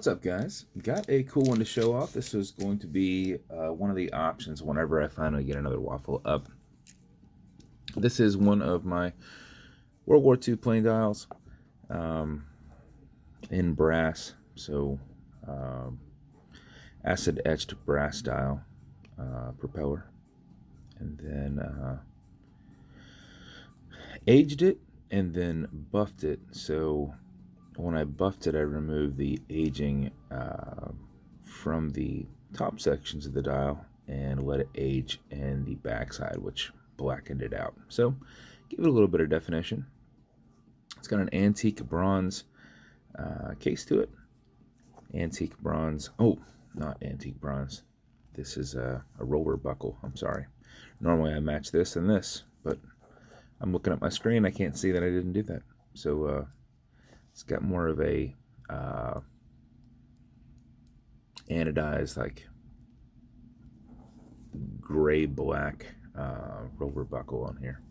What's up, guys? Got a cool one to show off. This is going to be one of the options whenever I finally get another waffle up. This is one of my World War II plane dials in brass, so acid etched brass dial propeller, and then aged it and then buffed it. So when I buffed it, I removed the aging from the top sections of the dial and let it age in the backside, which blackened it out. So give it a little bit of definition. It's got an antique bronze case to it. Antique bronze. Oh, not antique bronze. This is a roller buckle. I'm sorry. Normally I match this and this, but I'm looking at my screen. I can't see that I didn't do that. So it's got more of a anodized, like gray black roller buckle on here.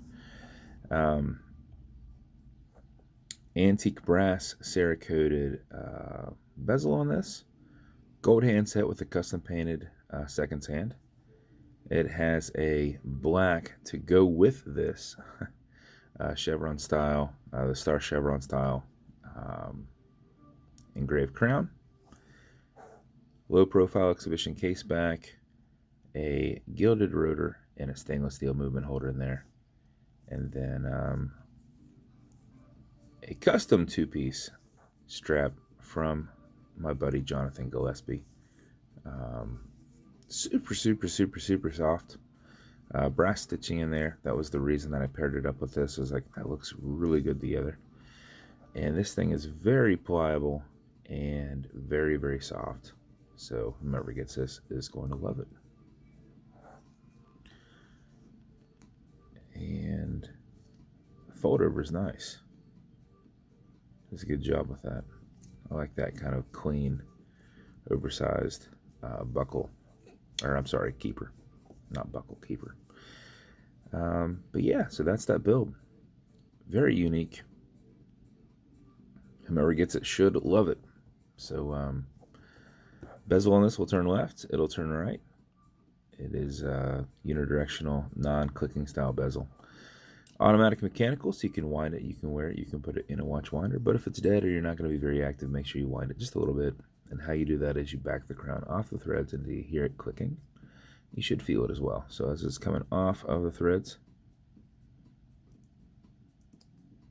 Antique brass cerakoted bezel on this. Gold handset with a custom painted seconds hand. It has a black to go with this chevron style, the star chevron style engraved crown. Low profile exhibition caseback, a gilded rotor, and a stainless steel movement holder in there. And then a custom two-piece strap from my buddy Jonathan Gillespie. Super soft. Brass stitching in there. That was the reason that I paired it up with this. I was like, that looks really good together. And this thing is very pliable and very soft. So whoever gets this is going to love it. And the fold over is nice. Does a good job with that. I like that kind of clean, oversized buckle. Or I'm sorry, keeper. Not buckle, keeper. But yeah, so that's that build. Very unique. Whoever gets it should love it. So bezel on this will turn left, it'll turn right. It is unidirectional, non-clicking style bezel. Automatic mechanical, so you can wind it, you can wear it, you can put it in a watch winder. But if it's dead or you're not going to be very active, make sure you wind it just a little bit. And how you do that is you back the crown off the threads until you hear it clicking. You should feel it as well. So as it's coming off of the threads,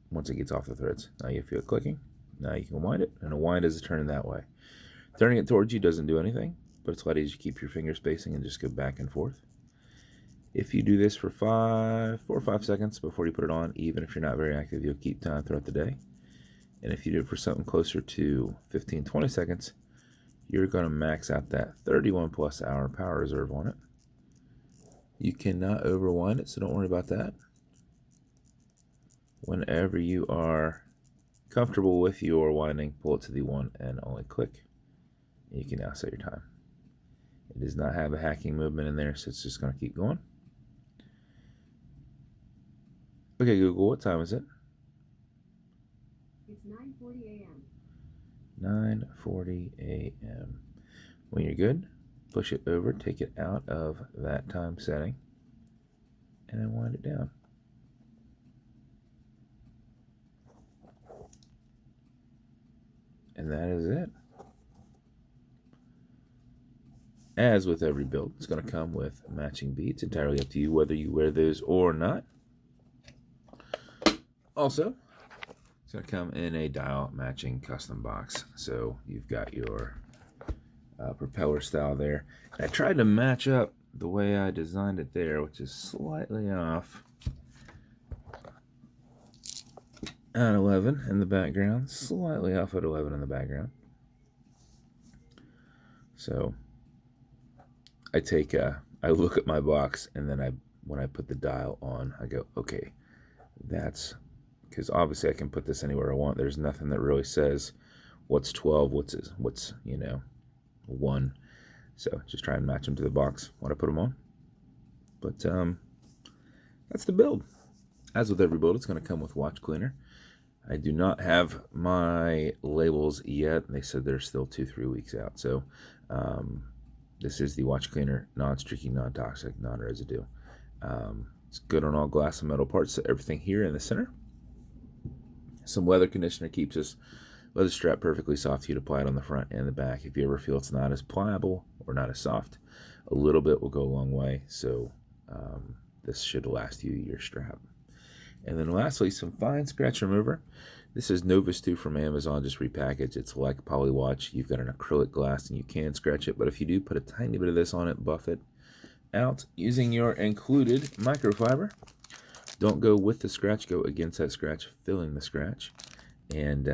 once it gets off the threads, now you feel it clicking. Now you can wind it, and a wind is turning that way. Turning it towards you doesn't do anything, but it's a lot easier to keep your finger spacing and just go back and forth. If you do this for 4 or 5 seconds before you put it on, even if you're not very active, you'll keep time throughout the day. And if you do it for something closer to 15-20 seconds, you're going to max out that 31+ hour power reserve on it. You cannot overwind it, so don't worry about that. Whenever you are comfortable with your winding, pull it to the one and only click. You can now set your time. It does not have a hacking movement in there, so it's just going to keep going. Okay, Google, what time is it? It's 9:40 a.m. 9:40 a.m. When you're good, push it over, take it out of that time setting, and then wind it down. And that is it. As with every build, it's going to come with matching beads. Entirely up to you whether you wear those or not. Also, it's going to come in a dial matching custom box. So you've got your propeller style there. And I tried to match up the way I designed it there, which is slightly off. At 11 in the background, slightly off at 11 in the background. So I take I look at my box, and then when I put the dial on, I go, okay, that's because obviously I can put this anywhere I want. There's nothing that really says what's 12, what's 1. So just try and match them to the box when I put them on. But that's the build. As with every build, it's going to come with watch cleaner. I do not have my labels yet. They said they're still 2-3 weeks out. So this is the watch cleaner, non-streaky, non-toxic, non-residue. It's good on all glass and metal parts. So everything here in the center. Some leather conditioner keeps this leather strap perfectly soft. You'd apply it on the front and the back. If you ever feel it's not as pliable or not as soft, a little bit will go a long way. So this should last you your strap. And then lastly, some fine scratch remover. This is Novus 2 from Amazon, just repackaged. It's like Poly Watch. You've got an acrylic glass and you can scratch it, but if you do, put a tiny bit of this on it, buff it out using your included microfiber. Don't go with the scratch, go against that scratch, filling the scratch. And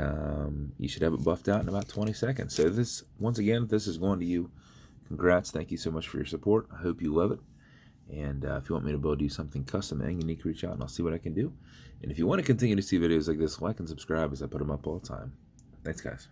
you should have it buffed out in about 20 seconds. So this, once again, this is going to you. Congrats, thank you so much for your support. I hope you love it. And if you want me to build you something custom and unique, reach out and I'll see what I can do. And if you want to continue to see videos like this, like and subscribe as I put them up all the time. Thanks, guys.